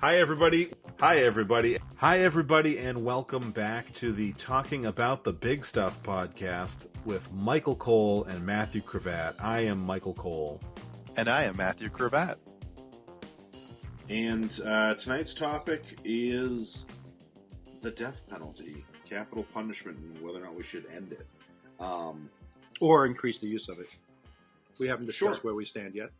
Hi, everybody. Hi, everybody. Hi, everybody, and welcome back to the Talking About the Big Stuff podcast with Michael Cole and Matthew Cravat. I am Michael Cole. And I am Matthew Cravat. And tonight's topic is the death penalty, capital punishment, and whether or not we should end it. Or increase the use of it. We haven't discussed Sure. where we stand yet.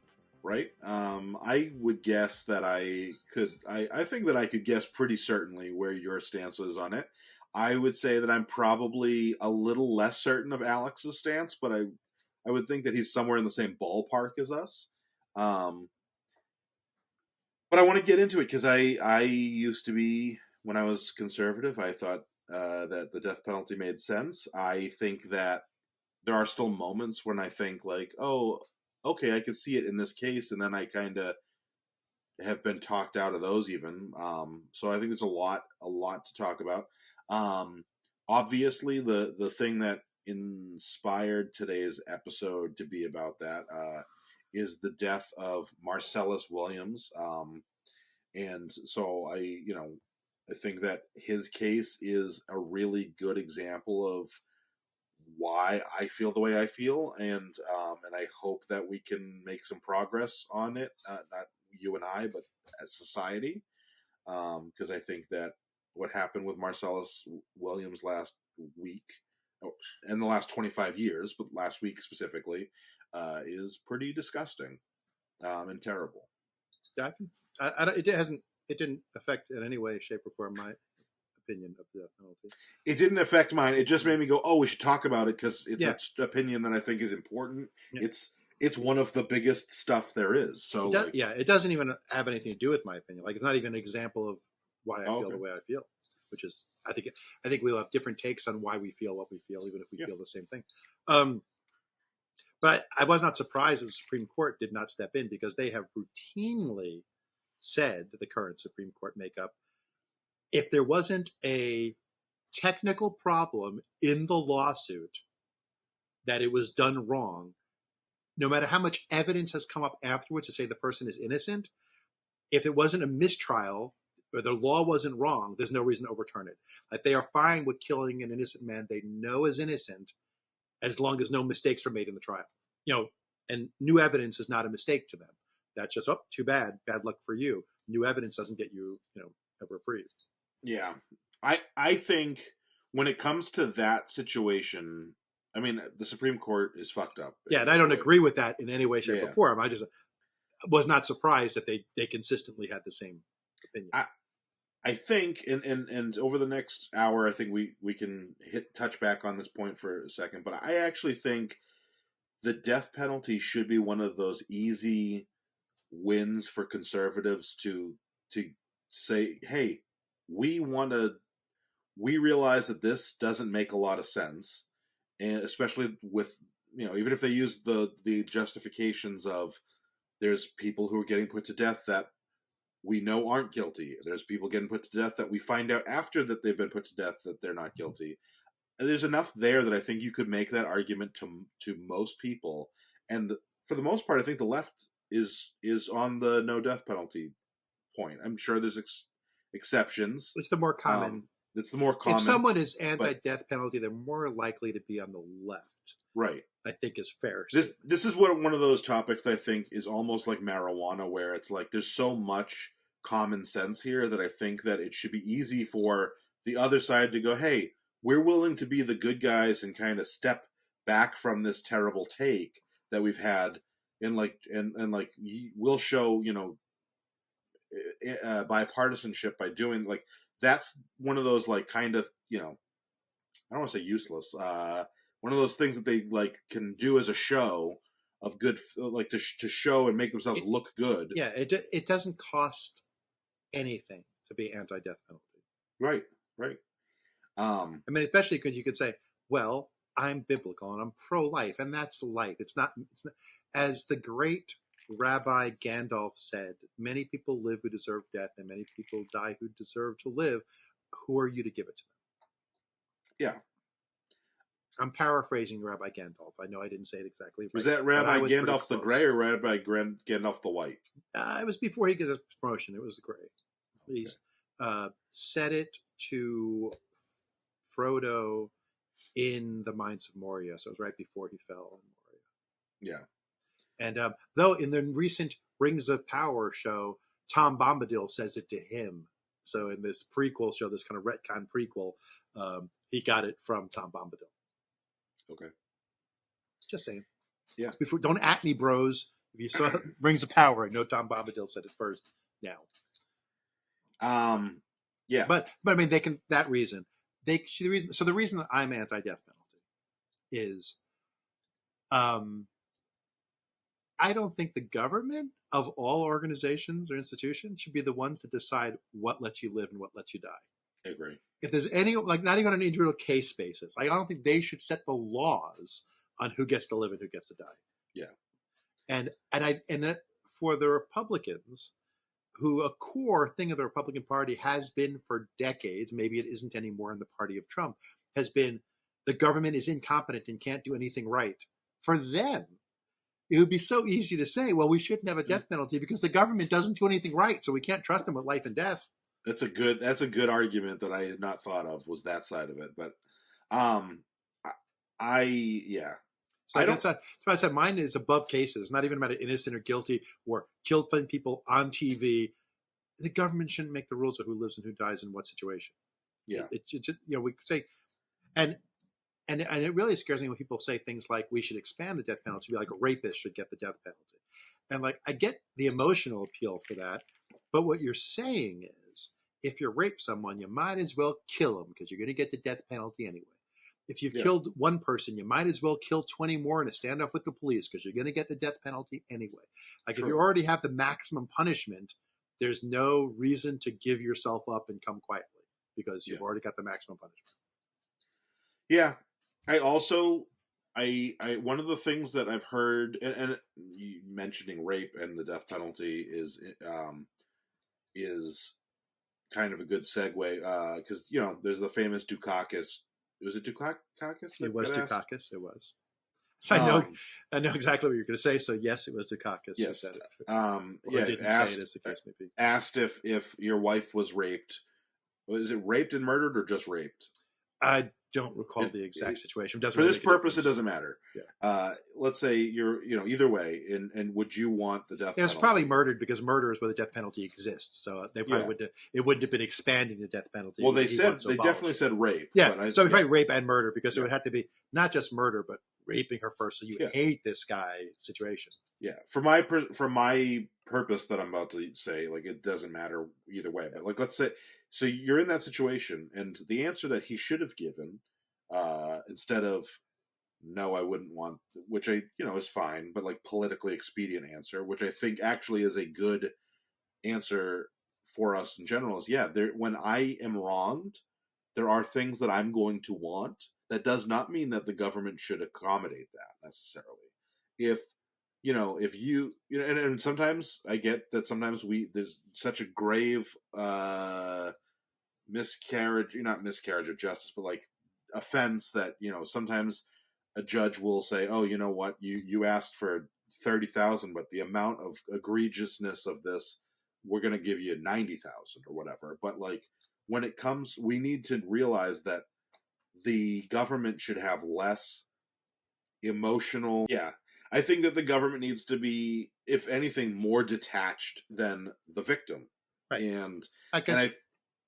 Right? I would guess that I think that I could guess pretty certainly where your stance is on it. I would say that I'm probably a little less certain of Alex's stance, but I would think that he's somewhere in the same ballpark as us. But I want to get into it because I used to be, when I was conservative, I thought that the death penalty made sense. I think that there are still moments when I think like, oh, okay, I could see it in this case, and then I kind of have been talked out of those even. So I think there's a lot to talk about. Obviously, the thing that inspired today's episode to be about that is the death of Marcellus Williams. And so I think that his case is a really good example of why I feel the way I feel, and I hope that we can make some progress on it. Not you and I, but as society, because I think that what happened with Marcellus Williams last week, and the last 25 years, but last week specifically, is pretty disgusting and terrible. It didn't affect in any way, shape, or form my opinion of the death penalty. It didn't affect mine. It just made me go, "Oh, we should talk about it," because it's an opinion that I think is important. Yeah. It's one of the biggest stuff there is. So it doesn't even have anything to do with my opinion. Like, it's not even an example of why I feel the way I feel, which is I think we'll have different takes on why we feel what we feel, even if we feel the same thing. But I was not surprised that the Supreme Court did not step in, because they have routinely said, the current Supreme Court makeup, if there wasn't a technical problem in the lawsuit that it was done wrong, no matter how much evidence has come up afterwards to say the person is innocent, if it wasn't a mistrial or the law wasn't wrong, there's no reason to overturn it. Like, they are fine with killing an innocent man they know is innocent, as long as no mistakes are made in the trial. And new evidence is not a mistake to them. That's just, oh, too bad luck for you. New evidence doesn't get you, a reprieve. Yeah. I think when it comes to that situation, I mean, the Supreme Court is fucked up. Yeah, and I don't agree with that in any way, shape, or form. I just was not surprised that they consistently had the same opinion. I think, and over the next hour, I think we can touch back on this point for a second, but I actually think the death penalty should be one of those easy wins for conservatives to say, hey, we realize that this doesn't make a lot of sense, and especially with, even if they use the justifications of there's people who are getting put to death that we know aren't guilty. There's people getting put to death that we find out after that they've been put to death that they're not guilty. And there's enough there that I think you could make that argument to most people. And for the most part, I think the left is on the no death penalty point. I'm sure there's exceptions. It's the more common. It's the more common. If someone is anti-death penalty, they're more likely to be on the left. Right. I think is fair. This is one of those topics that I think is almost like marijuana, where it's like there's so much common sense here that I think that it should be easy for the other side to go, hey, we're willing to be the good guys and kind of step back from this terrible take that we've had, and we'll show bipartisanship by doing, like, that's one of those, like, kind of, I don't want to say useless, one of those things that they, like, can do as a show of good, like, to show and make themselves look good. Yeah, it doesn't cost anything to be anti-death penalty. Right. I mean, especially because you could say, well, I'm biblical and I'm pro-life, and that's life. It's not, as the great Rabbi Gandalf said, many people live who deserve death, and many people die who deserve to live. Who are you to give it to them? Yeah. I'm paraphrasing Rabbi Gandalf. I know I didn't say it exactly right. Was that Rabbi Gandalf the Gray or Rabbi Gandalf the White? It was before he got his promotion. It was the Gray. He's set it to Frodo in the Mines of Moria, so it was right before he fell in Moria. Yeah. And though in the recent Rings of Power show, Tom Bombadil says it to him. So in this prequel show, this kind of retcon prequel, he got it from Tom Bombadil. Okay. Just saying. Yeah. Before, don't at me, bros. If you saw Rings of Power, I know Tom Bombadil said it first. Now. Yeah. But I mean, they can, that reason. The reason that I'm anti-death penalty is, I don't think the government of all organizations or institutions should be the ones to decide what lets you live and what lets you die. I agree. If there's any, like, not even on an individual case basis, I don't think they should set the laws on who gets to live and who gets to die. Yeah. And for the Republicans, who a core thing of the Republican Party has been for decades, maybe it isn't anymore in the party of Trump, has been the government is incompetent and can't do anything right. For them, it would be so easy to say, well, we shouldn't have a death penalty because the government doesn't do anything right, so we can't trust them with life and death. That's a good argument that I had not thought of, was that side of it. But yeah. So that's why I said mine is above cases, not even about innocent or guilty or killed people on TV. The government shouldn't make the rules of who lives and who dies in what situation. Yeah. It just, we could say, and it really scares me when people say things like we should expand the death penalty, like a rapist should get the death penalty. And like, I get the emotional appeal for that, but what you're saying is, if you rape someone, you might as well kill them because you're going to get the death penalty anyway. If you've killed one person, you might as well kill 20 more in a standoff with the police because you're going to get the death penalty anyway. Like, if you already have the maximum punishment, there's no reason to give yourself up and come quietly because you've already got the maximum punishment. Yeah. I also, one of the things that I've heard, and you mentioning rape and the death penalty is kind of a good segue, because, there's the famous Dukakis. Was it Dukakis? It was Dukakis. It was. I know exactly what you're going to say. So yes, it was Dukakis who said it. Or didn't say it, as the case may be. Asked if your wife was raped. Was it raped and murdered or just raped? I don't recall the exact situation. For this purpose, it doesn't matter. Yeah. Let's say you're, either way, and would you want the death penalty? It's probably murdered because murder is where the death penalty exists. So they probably wouldn't have been expanding the death penalty. Well, they definitely said rape. Yeah. So probably rape and murder because it would have to be not just murder, but raping her first. So you hate this guy situation. Yeah. For my purpose that I'm about to say, like, it doesn't matter either way. But like, let's say, so you're in that situation, and the answer that he should have given, instead of no, I wouldn't want, which is fine, but like politically expedient answer, which I think actually is a good answer for us in general, is when I am wronged, there are things that I'm going to want. That does not mean that the government should accommodate that necessarily. If you and sometimes I get that sometimes there's such a grave miscarriage, not miscarriage of justice, but like offense that, sometimes a judge will say, oh, you know what, you asked for 30,000, but the amount of egregiousness of this, we're going to give you 90,000 or whatever. But like, when it comes, we need to realize that the government should have less emotional. Yeah. I think that the government needs to be, if anything, more detached than the victim. Right. And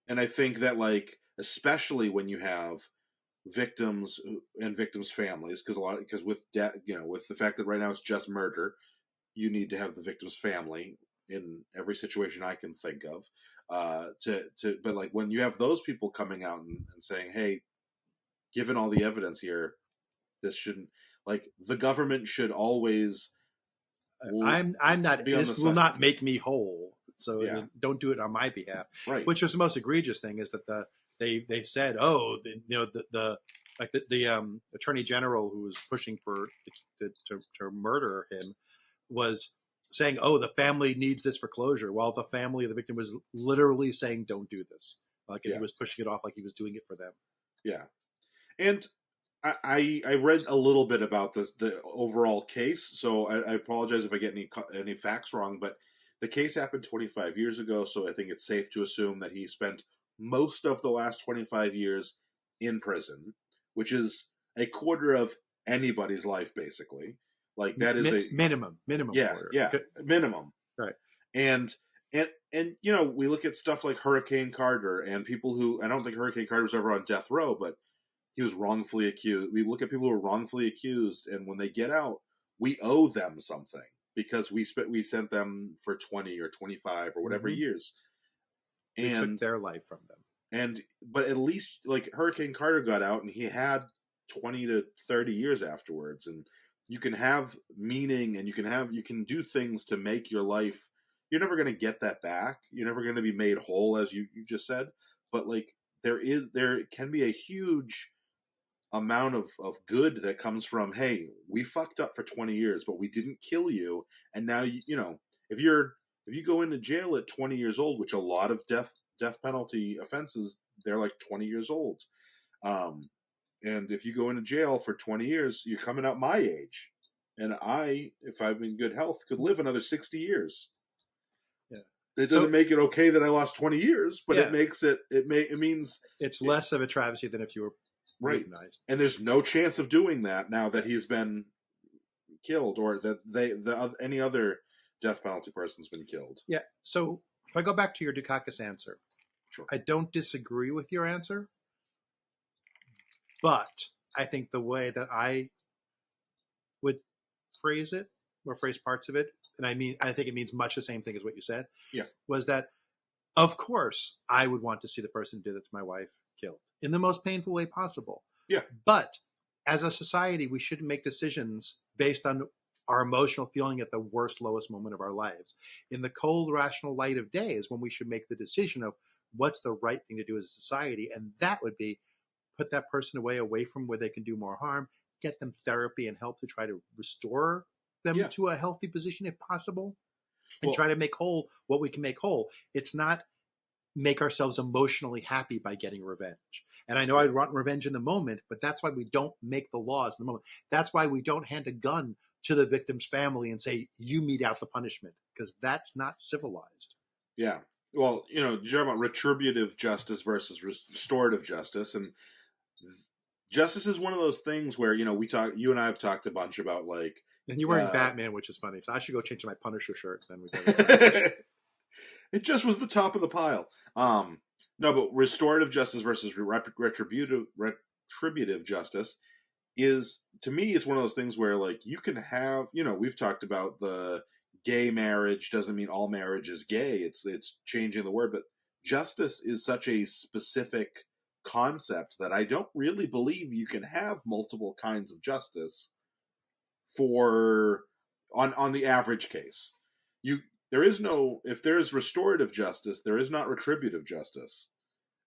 I think that, like, especially when you have victims and victims' families, because with with the fact that right now it's just murder, you need to have the victim's family in every situation I can think of. But like, when you have those people coming out and saying, hey, given all the evidence here, this shouldn't, like, the government should always. I'm not. This will not make me whole, so don't do it on my behalf. Right. Which was the most egregious thing is that they said, oh, the attorney general who was pushing for to murder him was saying, oh, the family needs this for closure, while the family of the victim was literally saying, don't do this. Like, he was pushing it off like he was doing it for them. Yeah, and I read a little bit about the overall case, so I apologize if I get any facts wrong, but the case happened 25 years ago, so I think it's safe to assume that he spent most of the last 25 years in prison, which is a quarter of anybody's life, basically. Like that is a minimum yeah, quarter. yeah, minimum. Right. And we look at stuff like Hurricane Carter and people who I don't think Hurricane Carter was ever on death row, but he was wrongfully accused. We look at people who are wrongfully accused, and when they get out, we owe them something because we sent them for 20 or 25 or whatever years. We took their life from them. But at least like Hurricane Carter got out and he had 20 to 30 years afterwards, and you can have meaning and you can do things to make your life. You're never going to get that back. You're never going to be made whole, as you just said. But like there can be a huge amount of good that comes from, hey, we fucked up for 20 years, but we didn't kill you, and now if you go into jail at 20 years old, which a lot of death penalty offenses, they're like 20 years old. And if you go into jail for 20 years, you're coming out my age. And if I'm in good health, could live another 60 years. Yeah. It doesn't make it okay that I lost 20 years, but it makes it means it's less of a travesty than if you were euthanized. And there's no chance of doing that now that he's been killed or that any other death penalty person's been killed. Yeah. So if I go back to your Dukakis answer, sure. I don't disagree with your answer, but I think the way that I would phrase it or phrase parts of it, and I think it means much the same thing as what you said, was that, of course, I would want to see the person who did it to my wife killed in the most painful way possible. Yeah. But as a society, we shouldn't make decisions based on our emotional feeling at the worst, lowest moment of our lives. In the cold, rational light of day is when we should make the decision of what's the right thing to do as a society. And that would be put that person away from where they can do more harm, get them therapy and help to try to restore them to a healthy position if possible, and try to make whole what we can make whole. It's not make ourselves emotionally happy by getting revenge. And I know I want revenge in the moment, but that's why we don't make the laws in the moment. That's why we don't hand a gun to the victim's family and say, you mete out the punishment, because that's not civilized. Yeah. Well, you're talking about retributive justice versus restorative justice. And justice is one of those things where, you and I have talked a bunch about like. And you're wearing Batman, which is funny. So I should go change my Punisher shirt. Then we It just was the top of the pile. No, but restorative justice versus retributive justice is, to me, it's one of those things where, like, you can have, we've talked about the gay marriage doesn't mean all marriage is gay. It's changing the word, but justice is such a specific concept that I don't really believe you can have multiple kinds of justice on the average case. If there is restorative justice, there is not retributive justice.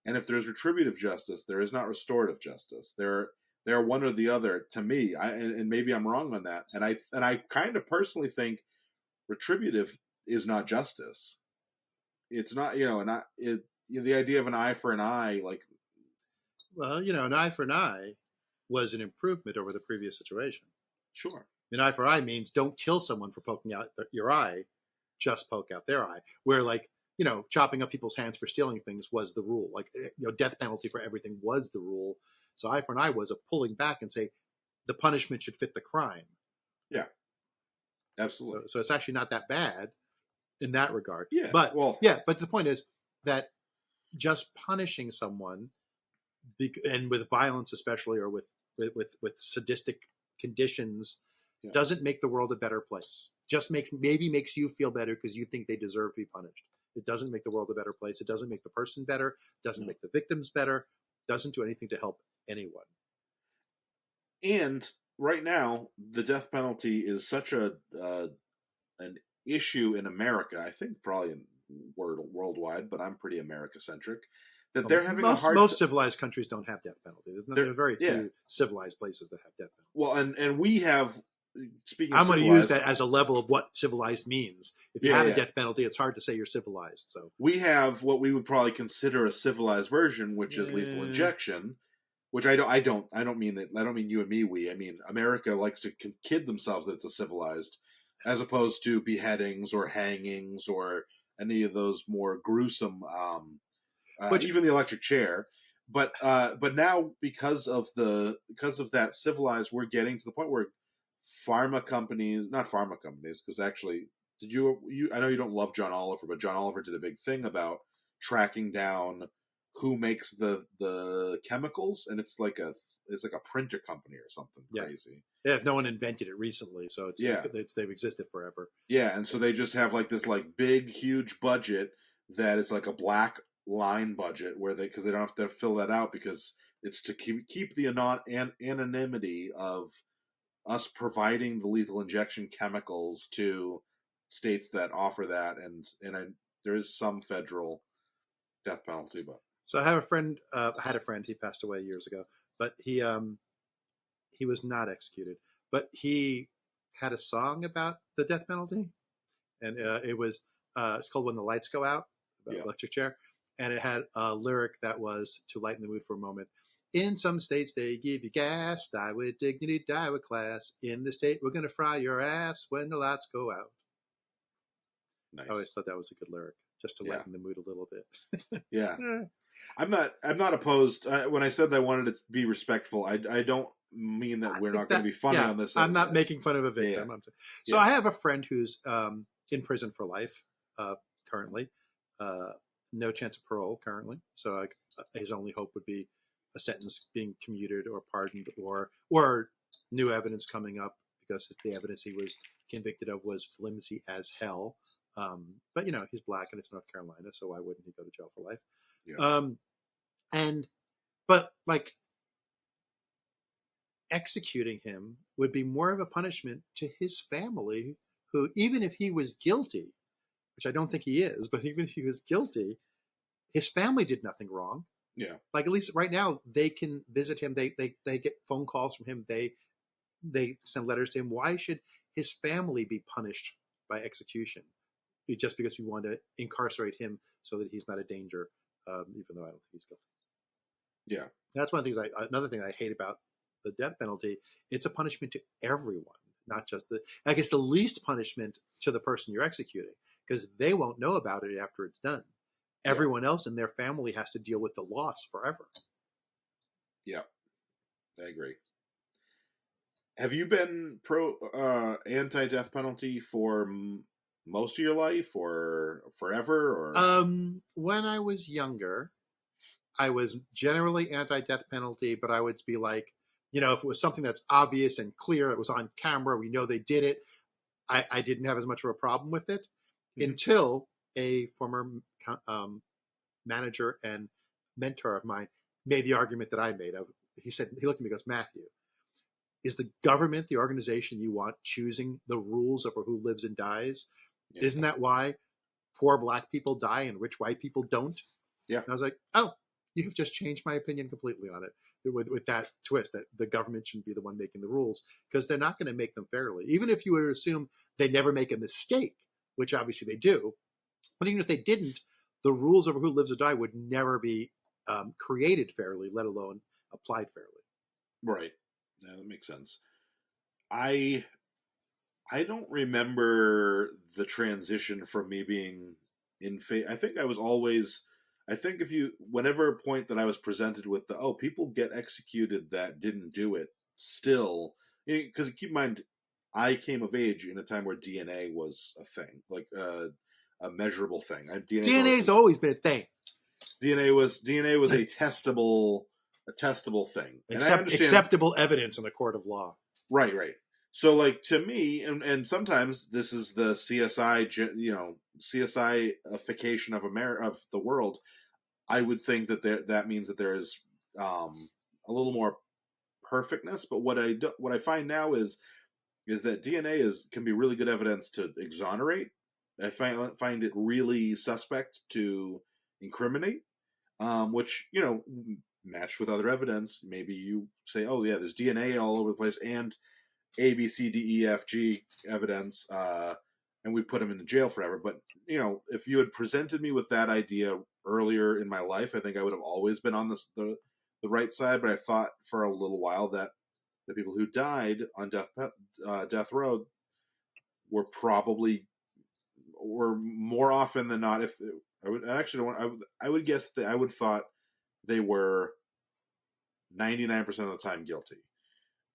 And if there's retributive justice, there is not restorative justice. They're one or the other to me. And maybe I'm wrong on that. And I kind of personally think retributive is not justice. It's not, the idea of an eye for an eye, like. Well, an eye for an eye was an improvement over the previous situation. Sure. An eye for eye means don't kill someone for poking out your eye, just poke out their eye. Where, like, chopping up people's hands for stealing things was the rule. Like, death penalty for everything was the rule. So eye for an eye was a pulling back and say the punishment should fit the crime. Yeah, absolutely. So it's actually not that bad in that regard. Yeah, but the point is that just punishing someone, and with violence especially, or with sadistic conditions, doesn't make the world a better place. Just makes you feel better because you think they deserve to be punished. It doesn't make the world a better place. It doesn't make the person better. Doesn't make the victims better. Doesn't do anything to help anyone. And right now, the death penalty is such an issue in America. I think probably worldwide, but I'm pretty America-centric. That they're having most civilized countries don't have death penalty. There are very few civilized places that have death penalty. Well, and we have. I'm going to use that as a level of what civilized means. If you have a death penalty, it's hard to say you're civilized. So we have what we would probably consider a civilized version, which is lethal injection. Which I don't mean that. I don't mean you and me. I mean America likes to kid themselves that it's a civilized. as opposed to beheadings or hangings or any of those more gruesome, Which, even the electric chair. But now because of that civilized, we're getting to the point where not pharma companies, because actually, did you? I know you don't love John Oliver, but John Oliver did a big thing about tracking down who makes the chemicals, and it's like a printer company or something crazy. Yeah, no one invented it recently, so they've existed forever. Yeah, and so they just have like this like big huge budget that is like a black line budget where because they don't have to fill that out because it's to keep the anonymity of us providing the lethal injection chemicals to states that offer that, and there is some federal death penalty, but so I have a friend. I had a friend. He passed away years ago, but he was not executed. But he had a song about the death penalty, and it's called "When the Lights Go Out" about electric chair, and it had a lyric that was to lighten the mood for a moment. In some states they give you gas, die with dignity, die with class. In the state we're gonna fry your ass when the lights go out. nice. I always thought that was a good lyric, just to lighten the mood a little bit. Yeah. I'm not opposed. When I said that I wanted it to be respectful, I don't mean that we're not going to be funny on this. I'm not making fun of a victim. Yeah. So I have a friend who's in prison for life currently. No chance of parole currently. So his only hope would be a sentence being commuted or pardoned or new evidence coming up, because the evidence he was convicted of was flimsy as hell. But he's black and it's North Carolina, so why wouldn't he go to jail for life? Yeah. But like, executing him would be more of a punishment to his family, who, even if he was guilty, which I don't think he is, but even if he was guilty, his family did nothing wrong. Yeah. Like, at least right now they can visit him. They get phone calls from him. They send letters to him. Why should his family be punished by execution just because we want to incarcerate him so that he's not a danger, even though I don't think he's guilty? Yeah. That's one of the things. Another thing I hate about the death penalty. It's a punishment to everyone, not just I guess the least punishment to the person you're executing, because they won't know about it after it's done. Everyone else in their family has to deal with the loss forever. Yeah, I agree. Have you been anti-death penalty for most of your life, or forever, or? When I was younger, I was generally anti-death penalty, but I would be like, if it was something that's obvious and clear, it was on camera, we know they did it, I didn't have as much of a problem with it until a former manager and mentor of mine made the argument that I made. He looked at me and goes, Matthew, is the government, the organization you want, choosing the rules over who lives and dies? Yeah. Isn't that why poor black people die and rich white people don't? Yeah. And I was like, oh, you've just changed my opinion completely on it with that twist, that the government shouldn't be the one making the rules, because they're not going to make them fairly. Even if you were to assume they never make a mistake, which obviously they do, but even if they didn't, the rules over who lives or die would never be created fairly, let alone applied fairly. Right. Yeah, that makes sense. I don't remember the transition from me being in favor. I think I was always. I think whenever a point that I was presented with people get executed that didn't do it, still, because keep in mind, I came of age in a time where DNA was a thing, like a measurable thing. DNA's always been a thing. DNA was a testable thing. Acceptable evidence in a court of law. Right. So, like, to me, and sometimes this is the CSI-ification of the world. I would think that means that there is a little more perfectness. But what I find now is that DNA can be really good evidence to exonerate. I find it really suspect to incriminate, which matched with other evidence. Maybe you say, oh yeah, there's DNA all over the place and A, B, C, D, E, F, G evidence, and we put him in the jail forever. But, if you had presented me with that idea earlier in my life, I think I would have always been on the right side. But I thought for a little while that the people who died on death row were probably, or more often than not, if I would guess that I would thought they were 99% of the time guilty.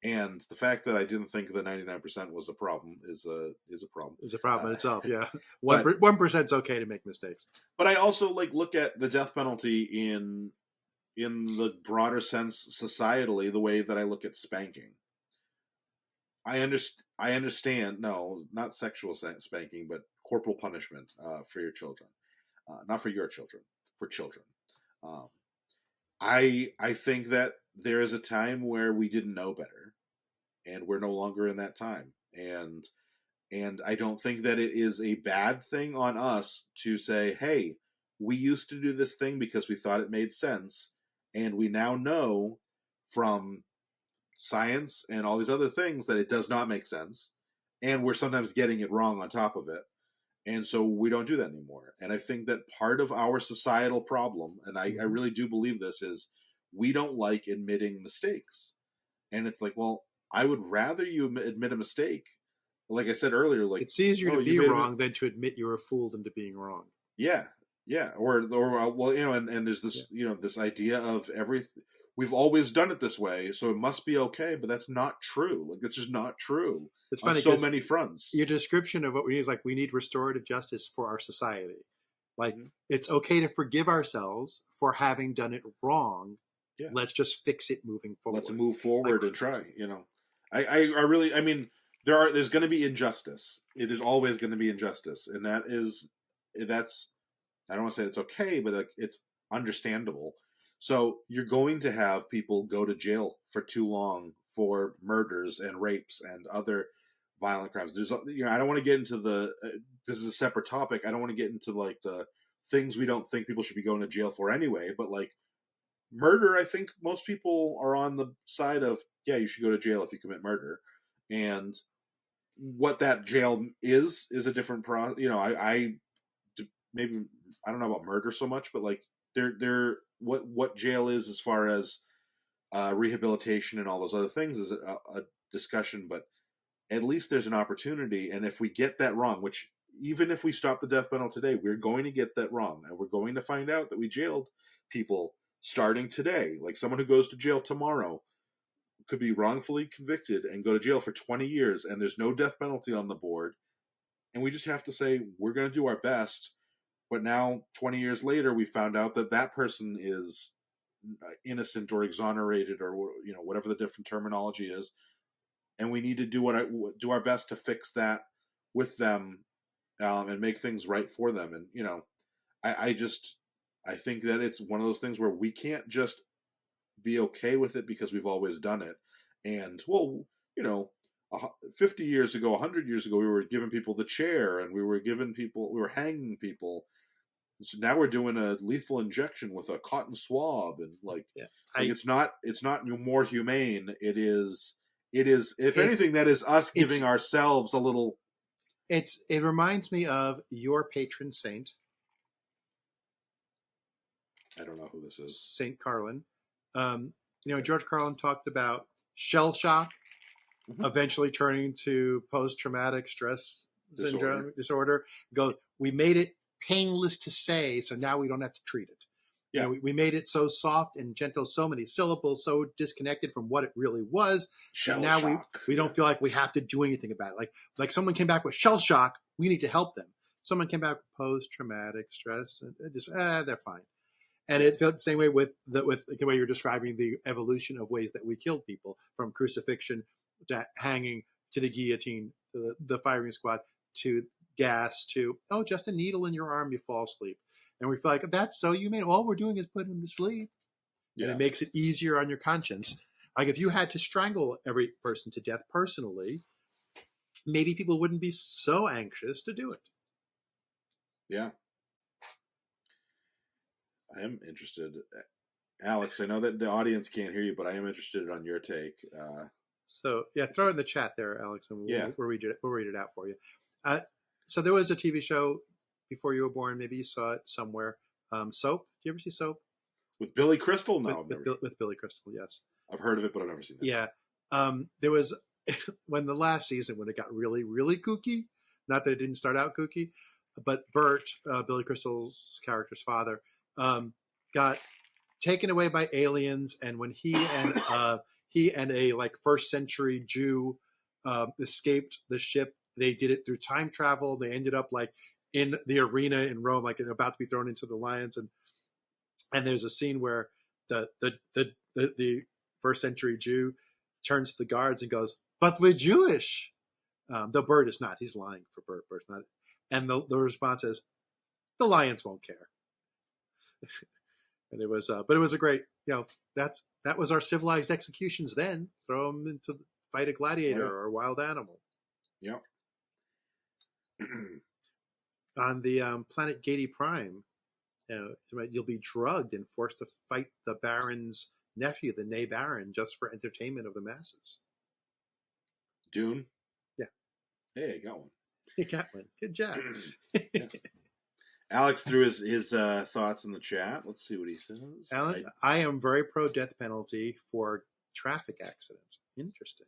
And the fact that I didn't think that 99% was a problem is a problem. It's a problem in itself. Yeah, but 1%'s okay to make mistakes. But I also look at the death penalty in the broader sense societally, the way that I look at spanking. I understand. No, not sexual spanking, but corporal punishment for your children, not for your children, for children. Um, I think that there is a time where we didn't know better, and we're no longer in that time. And I don't think that it is a bad thing on us to say, hey, we used to do this thing because we thought it made sense, and we now know from science and all these other things that it does not make sense, and we're sometimes getting it wrong on top of it. And so we don't do that anymore. And I think that part of our societal problem, and I really do believe this, is we don't like admitting mistakes. And it's like, well, I would rather you admit a mistake. Like I said earlier, it's easier to be wrong than to admit you were fooled into being wrong. Yeah, yeah. Or well, and there's this, this idea of we've always done it this way, so it must be okay. But that's not true. It's just not true. It's funny, on so many fronts. Your description of what we need is we need restorative justice for our society. It's okay to forgive ourselves for having done it wrong. Yeah. Let's just fix it moving forward. Let's move forward and try. I really, there's going to be injustice. There's always going to be injustice, and that's I don't want to say it's okay, but it's understandable. So you're going to have people go to jail for too long for murders and rapes and other violent crimes. There's I don't want to get into this is a separate topic. I don't want to get into the things we don't think people should be going to jail for anyway, but murder, I think most people are on the side of, yeah, you should go to jail if you commit murder. And what that jail is a different maybe I don't know about murder so much, but what jail is as far as rehabilitation and all those other things is a discussion. But at least there's an opportunity. And if we get that wrong, which even if we stop the death penalty today, we're going to get that wrong, and we're going to find out that we jailed people starting today. Like someone who goes to jail tomorrow could be wrongfully convicted and go to jail for 20 years, and there's no death penalty on the board. And we just have to say, we're going to do our best. But now, 20 years later, we found out that that person is innocent or exonerated, or whatever the different terminology is. And we need to do our best to fix that with them, and make things right for them. And, I think that it's one of those things where we can't just be okay with it because we've always done it. And, 50 years ago, 100 years ago, we were giving people the chair, and we were hanging people. So now we're doing a lethal injection with a cotton swab, and it's not more humane. It is, if anything, that is us giving ourselves a little. It reminds me of your patron saint. I don't know who this is. Saint Carlin. George Carlin talked about shell shock, eventually turning to post-traumatic stress syndrome disorder. We made it painless to say, so now we don't have to treat it. Yeah, we made it so soft and gentle, so many syllables, so disconnected from what it really was. Shell now shock. we don't feel like we have to do anything about it. Like someone came back with shell shock, we need to help them. Someone came back with post-traumatic stress, and they're fine. And it felt the same way with the way you're describing the evolution of ways that we killed people, from crucifixion to hanging to the guillotine, to the firing squad, to gas, to, just a needle in your arm, you fall asleep. And we feel like, that's so humane. All we're doing is putting them to sleep. Yeah. And it makes it easier on your conscience. Like if you had to strangle every person to death personally, maybe people wouldn't be so anxious to do it. Yeah. I am interested. Alex, I know that the audience can't hear you, but I am interested on your take. So, throw it in the chat there, Alex, and we'll read it out for you. So there was a TV show before you were born. Maybe you saw it somewhere. Soap. Did you ever see Soap? With Billy Crystal? No. With Billy Crystal, yes. I've heard of it, but I've never seen it. Yeah. There was, when the last season, when it got really, really kooky, Not that it didn't start out kooky, but Bert, Billy Crystal's character's father, got taken away by aliens, and when he and a like first century Jew escaped the ship, they did it through time travel. They ended up like in the arena in Rome, like about to be thrown into the lions, and there's a scene where the first century Jew turns to the guards and goes, "But we're Jewish." Though Bert is not. He's lying for Bert. Bert's not. And the response is, "The lions won't care." And it was, but it was a great, that was our civilized executions then. Throw them into fight a gladiator or a wild animal. Yep. On the planet Gady Prime, you'll be drugged and forced to fight the Baron's nephew, the Nay Baron, just for entertainment of the masses. Dune? Yeah. Hey, I got one. You got one. Good job. Yeah. Alex threw his thoughts in the chat. Let's see what he says. Alan, I am very pro death penalty for traffic accidents. Interesting.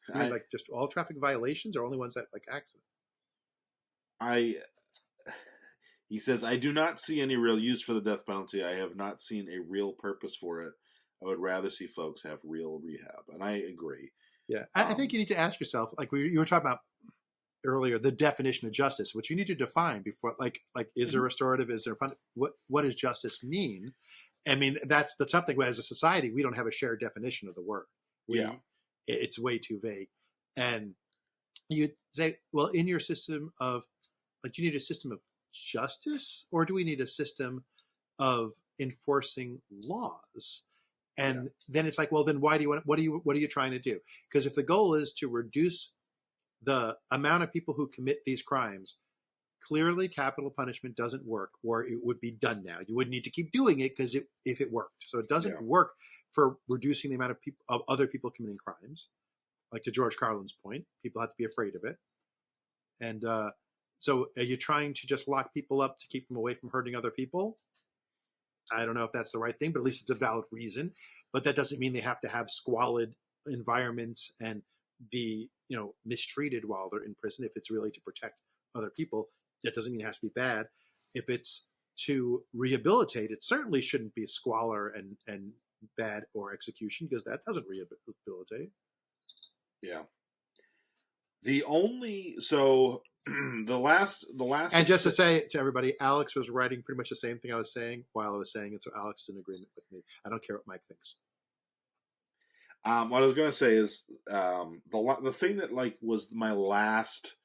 You mean like just all traffic violations or only ones that like accident? He says, I do not see any real use for the death penalty. I have not seen a real purpose for it. I would rather see folks have real rehab. And I agree. Yeah. I think you need to ask yourself, like you were talking about earlier, the definition of justice, which you need to define before, like is there restorative? Is there what does justice mean? I mean, that's the tough thing. As a society, we don't have a shared definition of the word. It's way too vague. And you say, well, in your system of, like, do you need a system of justice, or do we need a system of enforcing laws? And then it's like, well, then why do you want? What are you trying to do? Because if the goal is to reduce the amount of people who commit these crimes, clearly capital punishment doesn't work, or it would be done now. You wouldn't need to keep doing it if it worked. So it doesn't work for reducing the amount of other people committing crimes. Like to George Carlin's point, people have to be afraid of it. And so are you trying to just lock people up to keep them away from hurting other people? I don't know if that's the right thing, but at least it's a valid reason. But that doesn't mean they have to have squalid environments and be, mistreated while they're in prison. If it's really to protect other people, that doesn't mean it has to be bad. If it's to rehabilitate, it certainly shouldn't be squalor and bad or execution, because that doesn't rehabilitate. Yeah. The last and just to say to everybody, Alex was writing pretty much the same thing I was saying while I was saying it, so Alex is in agreement with me. I don't care what Mike thinks. What I was going to say is the thing that was my last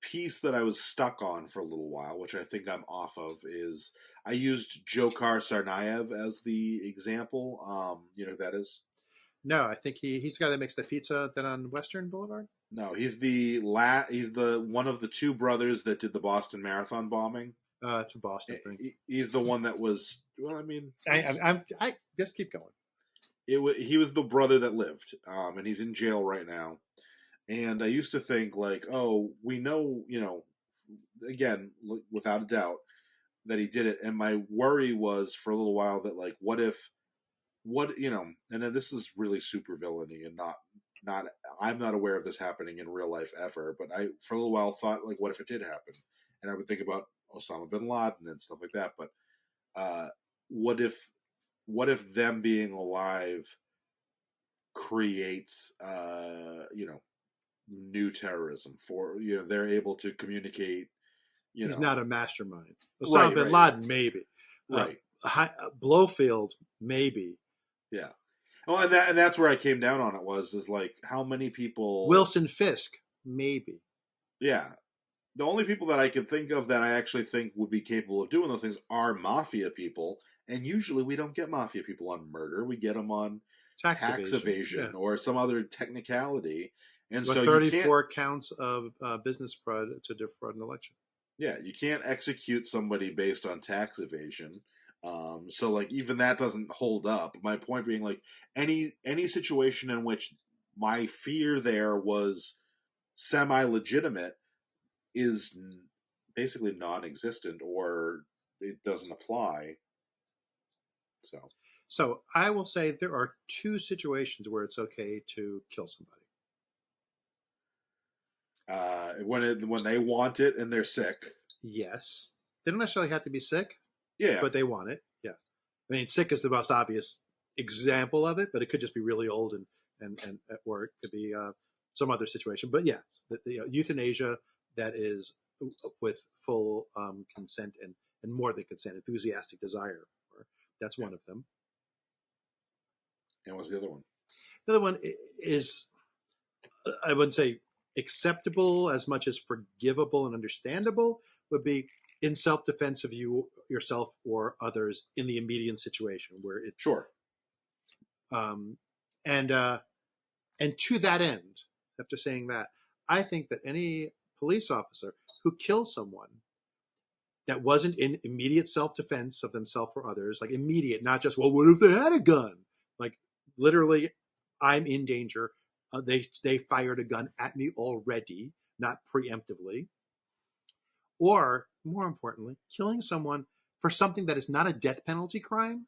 piece that I was stuck on for a little while, which I think I'm off of, is I used Dzhokhar Tsarnaev as the example. You know who that is? No, I think he's the guy that makes the pizza then on Western Boulevard. No, he's the one of the two brothers that did the Boston Marathon bombing. It's a Boston thing. He's the one that was. Well, I mean, I just keep going. He was the brother that lived, and he's in jail right now. And I used to think we know, again, without a doubt, that he did it. And my worry was for a little while that and then this is really super villainy and not I'm not aware of this happening in real life ever, but I for a little while thought what if it did happen? And I would think about Osama bin Laden and stuff like that. But what if them being alive creates new terrorism for they're able to communicate. He's not a mastermind. Osama bin Laden maybe, right? Blofeld maybe. Yeah. Oh, and that's where I came down on it is how many people. Wilson Fisk maybe. Yeah. The only people that I can think of that I actually think would be capable of doing those things are mafia people, and usually we don't get mafia people on murder. We get them on tax evasion or some other technicality. And so 34 counts of business fraud to defraud an election. Yeah, you can't execute somebody based on tax evasion. So even that doesn't hold up. My point being any situation in which my fear there was semi-legitimate is basically non-existent, or it doesn't apply. So I will say there are two situations where it's okay to kill somebody. When they want it and they're sick. Yes. They don't necessarily have to be sick, Yeah. but they want it. Yeah. I mean, sick is the most obvious example of it, but it could just be really old and or it could be some other situation. But yeah, the euthanasia that is with full consent and more than consent, enthusiastic desire. That's one of them. And what's the other one? The other one is, I wouldn't say acceptable as much as forgivable and understandable, would be in self-defense of yourself or others in the immediate situation where it Sure. um, and to that end, after saying that, I think that any police officer who kills someone that wasn't in immediate self-defense of themselves or others, like immediate, not just, well, what if they had a gun? Like literally, I'm in danger. They fired a gun at me already, not preemptively. Or more importantly, killing someone for something that is not a death penalty crime,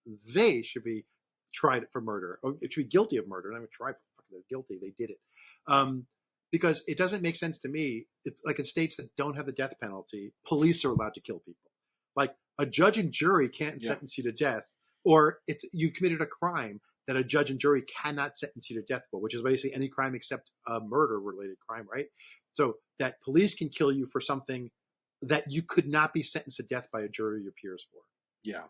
they should be tried for murder, or it should be guilty of murder. And I'm tried for they're guilty. They did it. Because it doesn't make sense to me. Like in states that don't have the death penalty, police are allowed to kill people. Like a judge and jury can't sentence you to death, or you committed a crime that a judge and jury cannot sentence you to death for, which is basically any crime except a murder-related crime, right? So that police can kill you for something that you could not be sentenced to death by a jury of your peers for. Yeah,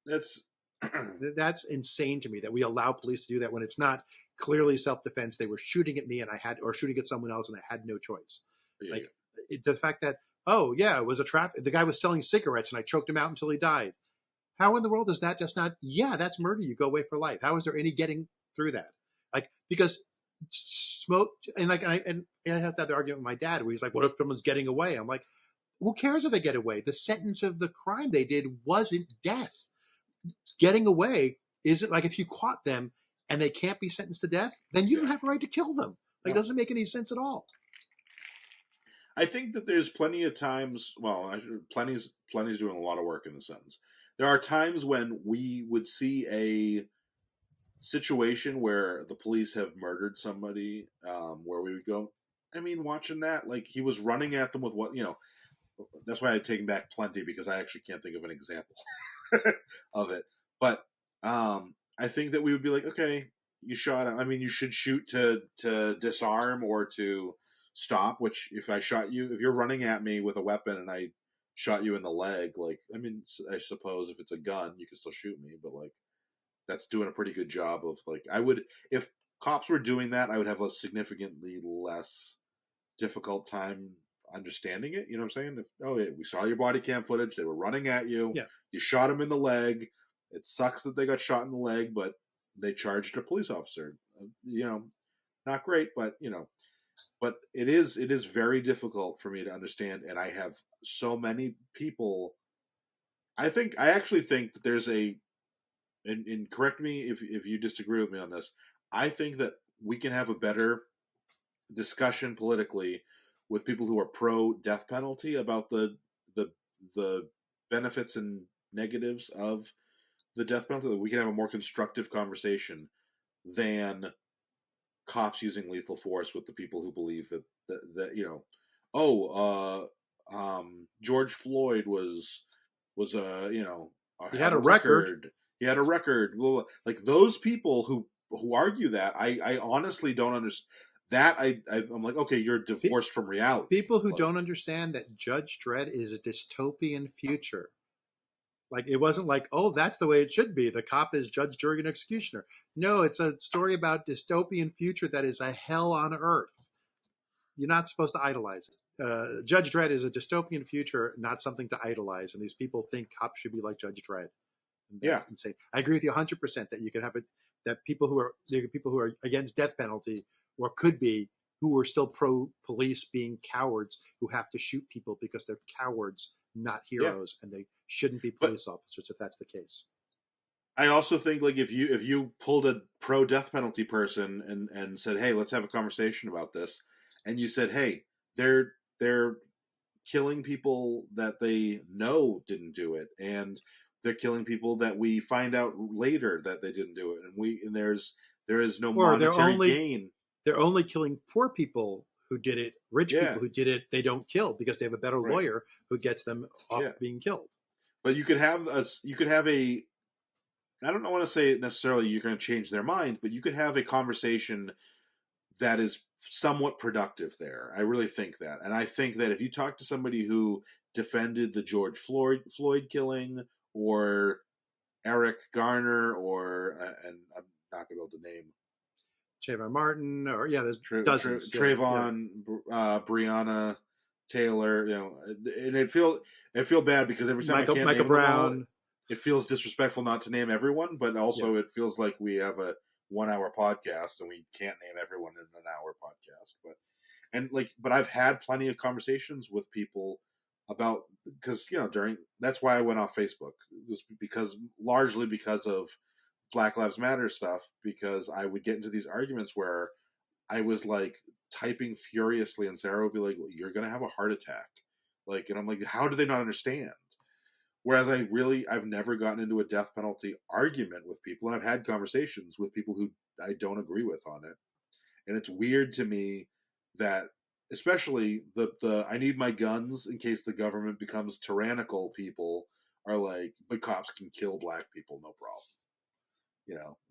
that's insane to me that we allow police to do that when it's not clearly self-defense. They were shooting at me and or shooting at someone else and I had no choice. Yeah, the fact that, oh yeah, it was the guy was selling cigarettes and I choked him out until he died. How in the world is that just not, yeah, that's murder. You go away for life. How is there any getting through that? Like, because smoke, and like, and I have to have the argument with my dad where he's like, what if someone's getting away? I'm like, who cares if they get away? The sentence of the crime they did wasn't death. Getting away isn't, like, if you caught them and they can't be sentenced to death, then you don't have a right to kill them. Like, it doesn't make any sense at all. I think that there's plenty of times. Well, plenty's doing a lot of work in the sentence. There are times when we would see a situation where the police have murdered somebody, where we would go, I mean, watching that, like, he was running at them with what, that's why I've taken back plenty, because I actually can't think of an example of it. But I think that we would be like, okay, you shot him. I mean, you should shoot to disarm or to stop, which if you're running at me with a weapon and I shot you in the leg, like, I mean, I suppose if it's a gun, you can still shoot me, but like, that's doing a pretty good job of, like, if cops were doing that, I would have a significantly less difficult time understanding it. You know what I'm saying? We saw your body cam footage, they were running at you, you shot him in the leg. It sucks that they got shot in the leg, but they charged a police officer. Not great, but but it is very difficult for me to understand, and I have so many people. I actually think that there's and correct me if you disagree with me on this. I think that we can have a better discussion politically with people who are pro death penalty about the benefits and negatives of the death penalty. That we can have a more constructive conversation than cops using lethal force with the people who believe that George Floyd was he had a record. He had a record. Like, those people who argue that, I honestly don't understand. That I'm like, okay, you're divorced from reality. People who don't understand that Judge Dredd is a dystopian future. Like, it wasn't like, oh, that's the way it should be. The cop is judge, jury, and executioner. No, it's a story about dystopian future that is a hell on earth. You're not supposed to idolize it. Judge Dredd is a dystopian future, not something to idolize. And these people think cops should be like Judge Dredd. And that's insane. I agree with you 100% that you can have it. That people who are against death penalty, or could be, who are still pro police, being cowards who have to shoot people because they're cowards, not heroes, and they shouldn't be police officers if that's the case. I also think, like, if you pulled a pro death penalty person and said, hey, let's have a conversation about this, and you said, hey, they're killing people that they know didn't do it, and they're killing people that we find out later that they didn't do it, and there is no monetary gain. They're only killing poor people who did it, rich Yeah. people who did it, they don't kill because they have a better Right. lawyer who gets them off Yeah. being killed. But you could have a I don't want to say necessarily you're going to change their mind, but you could have a conversation that is somewhat productive there. I really think that. And I think that if you talk to somebody who defended the George Floyd killing, or Eric Garner, or and I'm not going to be able to name Trayvon Martin, or there's dozens. Trayvon, Breonna Taylor, and it feel bad because every time I can't Michael name Brown. them all, it feels disrespectful not to name everyone, but also it feels like we have a 1 hour podcast and we can't name everyone in an hour podcast. But I've had plenty of conversations with people about, because that's why I went off Facebook. It was largely because of Black Lives Matter stuff, because I would get into these arguments where I was like typing furiously and Sarah would be like, "You're going to have a heart attack." And I'm like, how do they not understand? Whereas I've never gotten into a death penalty argument with people, and I've had conversations with people who I don't agree with on it. And it's weird to me that, especially the I need my guns in case the government becomes tyrannical people are like, but cops can kill black people, no problem.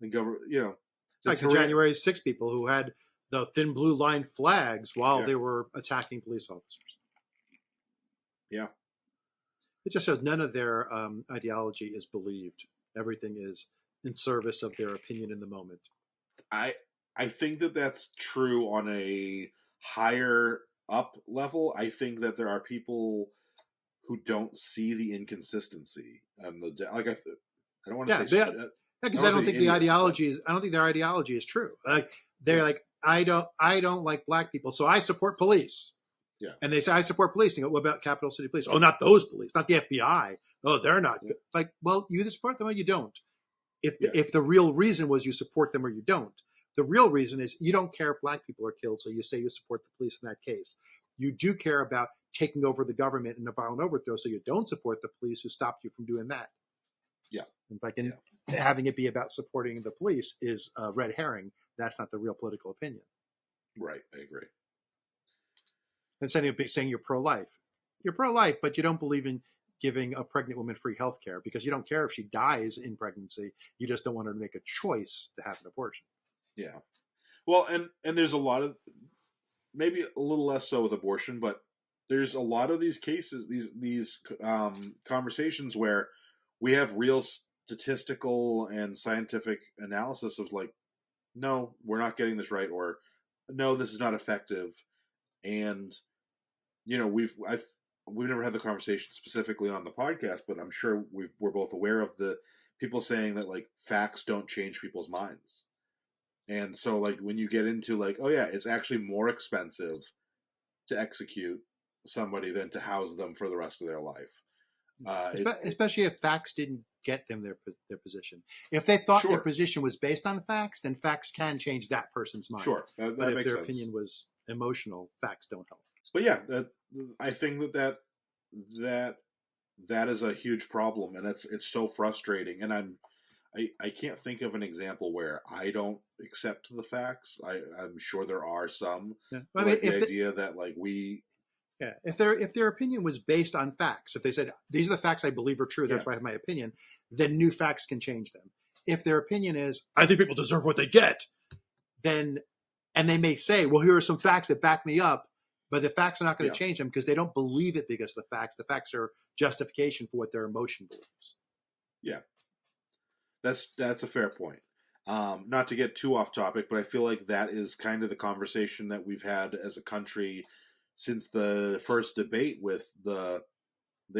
The government, It's like the January 6th people who had the thin blue line flags while they were attacking police officers. Yeah. It just shows none of their ideology is believed. Everything is in service of their opinion in the moment. I think that that's true on a higher up level. I think that there are people who don't see the inconsistency and I don't want to say because I don't think the ideology is. I don't think their ideology is true. Like they're like, I don't like black people, so I support police. Yeah. And they say, I support police. And you go, what about Capital City Police? Oh, not those police, not the FBI. Oh, they're not good. Like, well, you either support them or you don't. If the real reason was you support them or you don't, the real reason is you don't care if black people are killed, so you say you support the police in that case. You do care about taking over the government in a violent overthrow, so you don't support the police who stopped you from doing that. Yeah. Having it be about supporting the police is a red herring. That's not the real political opinion. Right, I agree. And saying you're pro-life. You're pro-life, but you don't believe in giving a pregnant woman free health care because you don't care if she dies in pregnancy. You just don't want her to make a choice to have an abortion. Yeah. Well, and there's a lot of, maybe a little less so with abortion, but there's a lot of these cases, these conversations where we have real statistical and scientific analysis of like, no, we're not getting this right, or no, this is not effective. And we've never had the conversation specifically on the podcast, but I'm sure we're both aware of the people saying that like facts don't change people's minds. And so like when you get into like, oh yeah, it's actually more expensive to execute somebody than to house them for the rest of their life. Especially if facts didn't get them their position. If they thought their position was based on facts, then facts can change that person's mind. Sure, that but if makes their sense. opinion was emotional, facts don't help. But yeah, I think that is a huge problem, and it's so frustrating. And I can't think of an example where I don't accept the facts. I'm sure there are some. Yeah. The idea that like we. Yeah, if their opinion was based on facts, if they said these are the facts I believe are true, that's why I have my opinion, then new facts can change them. If their opinion is I think people deserve what they get, then and they may say, well, here are some facts that back me up, but the facts are not going to change them because they don't believe it because of the facts. The facts are justification for what their emotion believes. Yeah, that's a fair point. Not to get too off topic, but I feel like that is kind of the conversation that we've had as a country since the first debate with the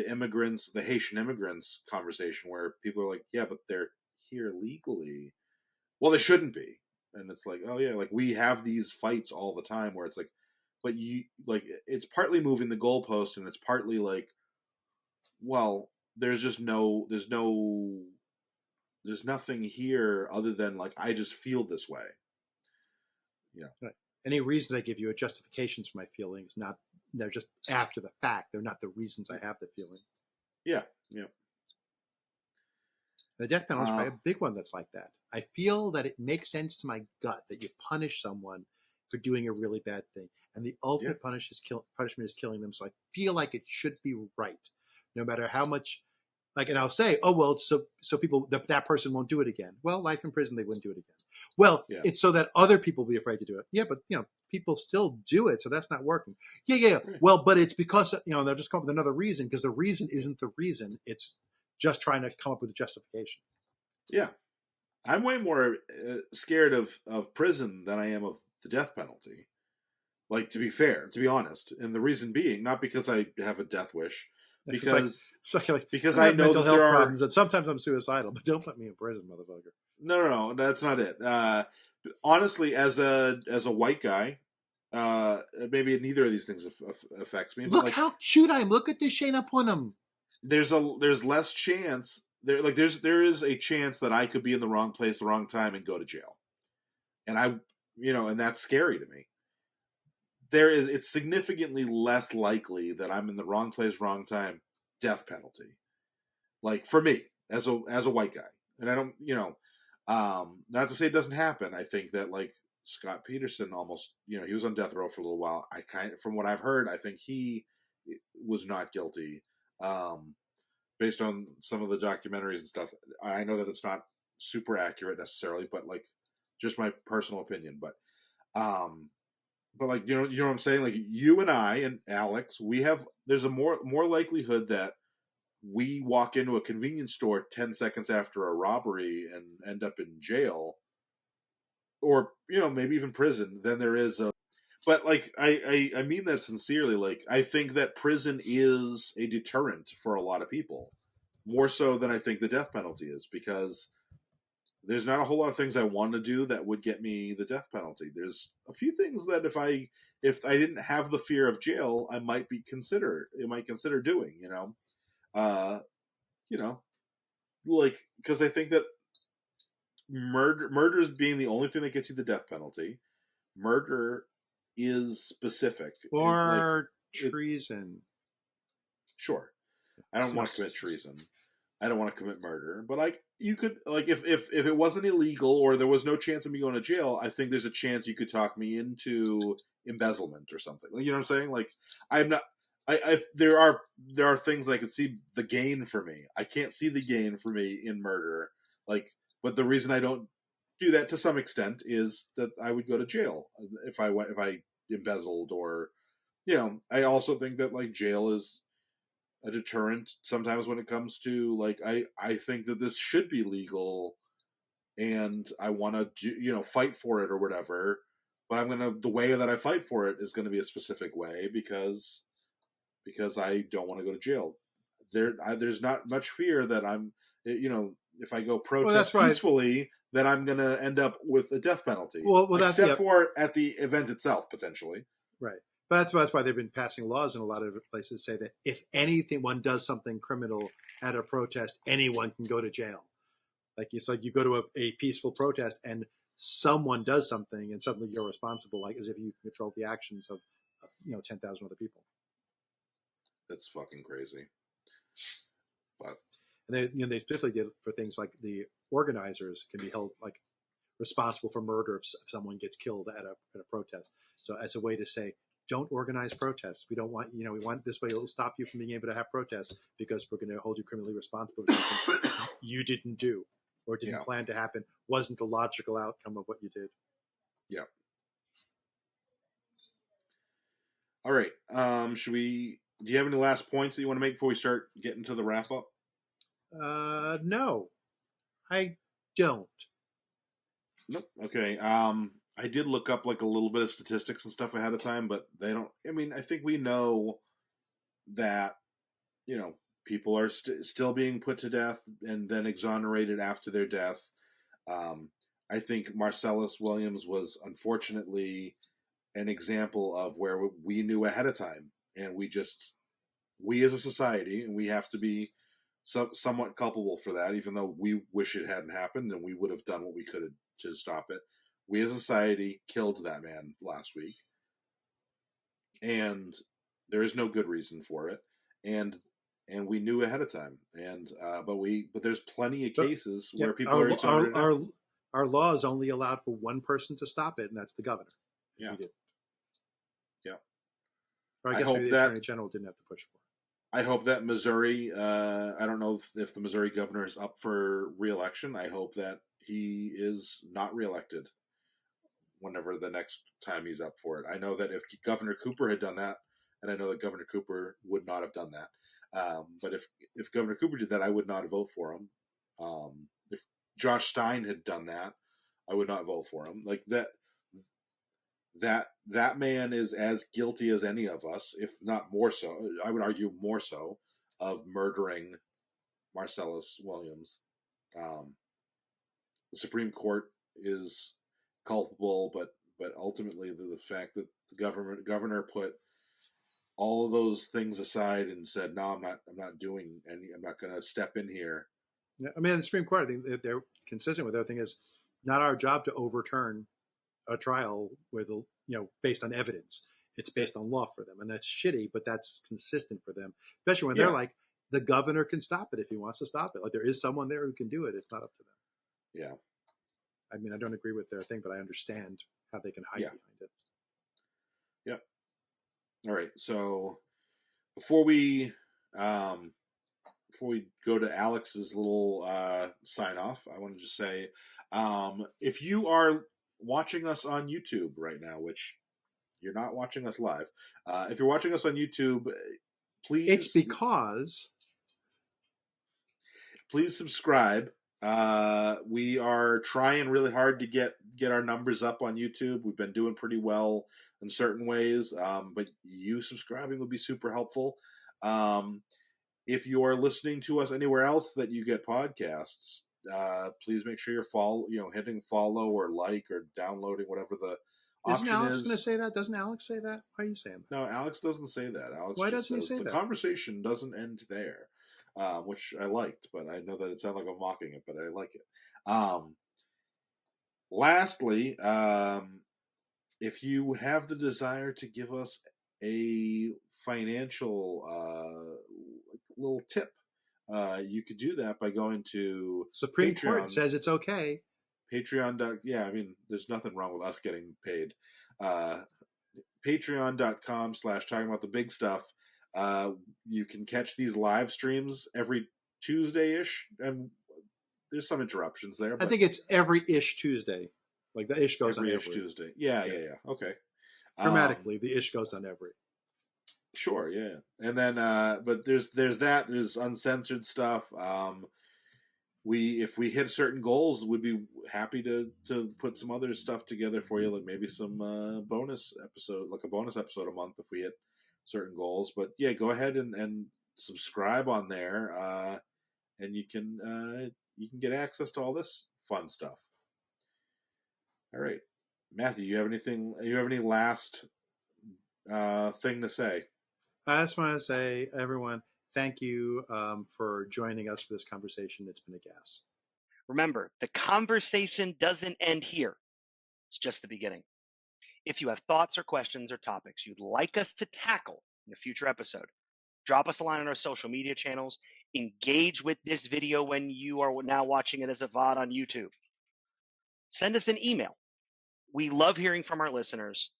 immigrants, the Haitian immigrants conversation, where people are like, yeah, but they're here legally. Well, they shouldn't be. And it's like, oh yeah, like we have these fights all the time where it's like, but you like it's partly moving the goalpost, and it's partly like, well, there's nothing here other than like I just feel this way. Right. Any reasons I give you are justifications for my feelings, they're just after the fact. They're not the reasons I have the feeling. Yeah. The death penalty is probably a big one that's like that. I feel that it makes sense to my gut that you punish someone for doing a really bad thing. And the ultimate punishment is killing them. So I feel like it should be right, no matter how much. Like, and I'll say, oh well, so people that person won't do it again. Well, life in prison, they wouldn't do it again. Well, Yeah. it's so that other people will be afraid to do it. Yeah, but people still do it, so that's not working. Yeah. Right. Well, but it's because they'll just come up with another reason because the reason isn't the reason. It's just trying to come up with a justification. Yeah, I'm way more scared of prison than I am of the death penalty. Like, to be fair, to be honest, and the reason being not because I have a death wish, because because I have know mental that health there are problems and sometimes I'm suicidal, but don't put me in prison, motherfucker. no, that's not it. Honestly, as a white guy, maybe neither of these things affects me. But Look like, how cute I am. Look at this Shane upon him. there's less chance there is a chance that I could be in the wrong place, the wrong time, and go to jail, and and that's scary to me. It's significantly less likely that I'm in the wrong place, wrong time, death penalty. Like, for me, as a white guy, and I don't, not to say it doesn't happen. I think that, like, Scott Peterson almost, he was on death row for a little while. From what I've heard, I think he was not guilty, based on some of the documentaries and stuff. I know that it's not super accurate necessarily, but like, just my personal opinion. But like, you know what I'm saying? Like, you and I and Alex, there's a more likelihood that we walk into a convenience store 10 seconds after a robbery and end up in jail, or maybe even prison, than there is a. But like, I mean that sincerely. Like, I think that prison is a deterrent for a lot of people, more so than I think the death penalty is, because there's not a whole lot of things I want to do that would get me the death penalty. There's a few things that if I didn't have the fear of jail, I might consider doing. Uh, like, because I think that murder being the only thing that gets you the death penalty. Murder is specific, or treason. Sure, I don't want to commit treason. I don't want to commit murder, but like, you could, like, if it wasn't illegal or there was no chance of me going to jail, I think there's a chance you could talk me into embezzlement or something. You know what I'm saying? Like, I'm not. There are things that I could see the gain for me. I can't see the gain for me in murder. Like, but the reason I don't do that to some extent is that I would go to jail if I embezzled, or I also think that, like, jail is a deterrent sometimes when it comes to, like, I think that this should be legal, and I want to fight for it or whatever, but the way that I fight for it is going to be a specific way, because I don't want to go to jail. There's not much fear that if I go protest peacefully, that I'm going to end up with a death penalty. Well, except for at the event itself, potentially. Right. But that's why they've been passing laws in a lot of places say that if one does something criminal at a protest, anyone can go to jail. Like, it's like you go to a peaceful protest and someone does something and suddenly you're responsible, like as if you control the actions of 10,000 other people. That's fucking crazy. But and they specifically did for things like the organizers can be held like responsible for murder if someone gets killed at a protest. So as a way to say, don't organize protests. We don't want, we want this way. It'll stop you from being able to have protests because we're going to hold you criminally responsible for something you didn't do or didn't plan to happen. Wasn't the logical outcome of what you did. Yeah. All right. Do you have any last points that you want to make before we start getting to the wrap up? No, I don't. Nope. Okay. I did look up like a little bit of statistics and stuff ahead of time, but they don't. I mean, I think we know that people are still being put to death and then exonerated after their death. I think Marcellus Williams was unfortunately an example of where we knew ahead of time, and we as a society, and we have to be somewhat culpable for that, even though we wish it hadn't happened and we would have done what we could to stop it. We as a society killed that man last week, and there is no good reason for it, and we knew ahead of time, and but there's plenty of cases where people are exonerated. Our laws only allowed for one person to stop it, and that's the governor. and he didn't. Yeah. Or I I guess hope maybe the that- Attorney General didn't have to push for it. I hope that Missouri, I don't know if the Missouri governor is up for re-election. I hope that he is not re-elected whenever the next time he's up for it. I know that if Governor Cooper had done that, and I know that Governor Cooper would not have done that, but if Governor Cooper did that, I would not vote for him. If Josh Stein had done that, I would not vote for him. Like that man is as guilty as any of us, if not more so. I would argue more so, of murdering Marcellus Williams. The Supreme Court is culpable, but ultimately the fact that the governor put all of those things aside and said, "No, I'm not doing any. I'm not going to step in here." Yeah, I mean, the Supreme Court, I think that they're consistent with everything. Is not our job to overturn a trial with based on evidence. It's based on law for them, and that's shitty, but that's consistent for them. Especially when they're like, the governor can stop it if he wants to stop it. Like there is someone there who can do it. It's not up to them. Yeah. I mean, I don't agree with their thing, but I understand how they can hide behind it. Yep. All right. So before we go to Alex's little sign off, I want to just say, if you are watching us on YouTube right now, which you're not watching us live, if you're watching us on YouTube, please. It's because. Please subscribe. We are trying really hard to get our numbers up on YouTube. We've been doing pretty well in certain ways, but you subscribing would be super helpful. If you are listening to us anywhere else that you get podcasts, please make sure you're hitting follow or like or downloading, whatever the Isn't option Alex is. going to say that? Doesn't Alex say that? Why are you saying that? No, Alex doesn't say that. Alex Why just doesn't he says say the that? conversation doesn't end there, which I liked, but I know that it sounded like I'm mocking it, but I like it. Lastly, if you have the desire to give us a financial little tip, you could do that by going to Supreme Patreon. Court says it's okay. Patreon. Yeah, I mean, there's nothing wrong with us getting paid. Patreon.com/talking about the big stuff. You can catch these live streams every Tuesday-ish, and there's some interruptions there. But I think it's every ish Tuesday. Like the ish goes on every every. Tuesday. Yeah. Okay. Grammatically, the ish goes on every. Sure, yeah. And then, but there's that. There's uncensored stuff. If we hit certain goals, we'd be happy to put some other stuff together for you, like maybe some bonus episode, like a bonus episode a month if we hit certain goals. But yeah, go ahead and subscribe on there, and you can get access to all this fun stuff. All right, Matthew, you have anything? You have any last thing to say? I just want to say, everyone, thank you for joining us for this conversation. It's been a gas. Remember, the conversation doesn't end here. It's just the beginning. If you have thoughts or questions or topics you'd like us to tackle in a future episode, drop us a line on our social media channels. Engage with this video when you are now watching it as a VOD on YouTube. Send us an email. We love hearing from our listeners,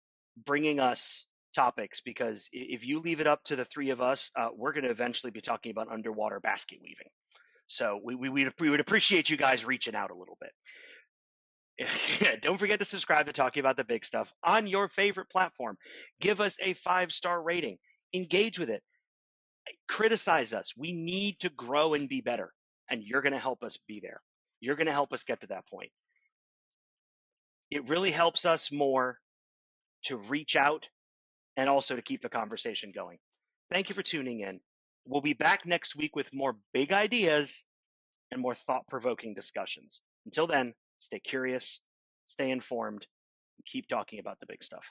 bringing us topics, because if you leave it up to the three of us, we're going to eventually be talking about underwater basket weaving. So we would appreciate you guys reaching out a little bit. Don't forget to subscribe to Talking About the Big Stuff on your favorite platform. Give us a 5-star rating. Engage with it. Criticize us. We need to grow and be better, and you're going to help us be there. You're going to help us get to that point. It really helps us more to reach out and also to keep the conversation going. Thank you for tuning in. We'll be back next week with more big ideas and more thought-provoking discussions. Until then, stay curious, stay informed, and keep talking about the big stuff.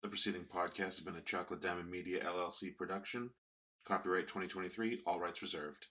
The preceding podcast has been a Chocolate Diamond Media LLC production. Copyright 2023, all rights reserved.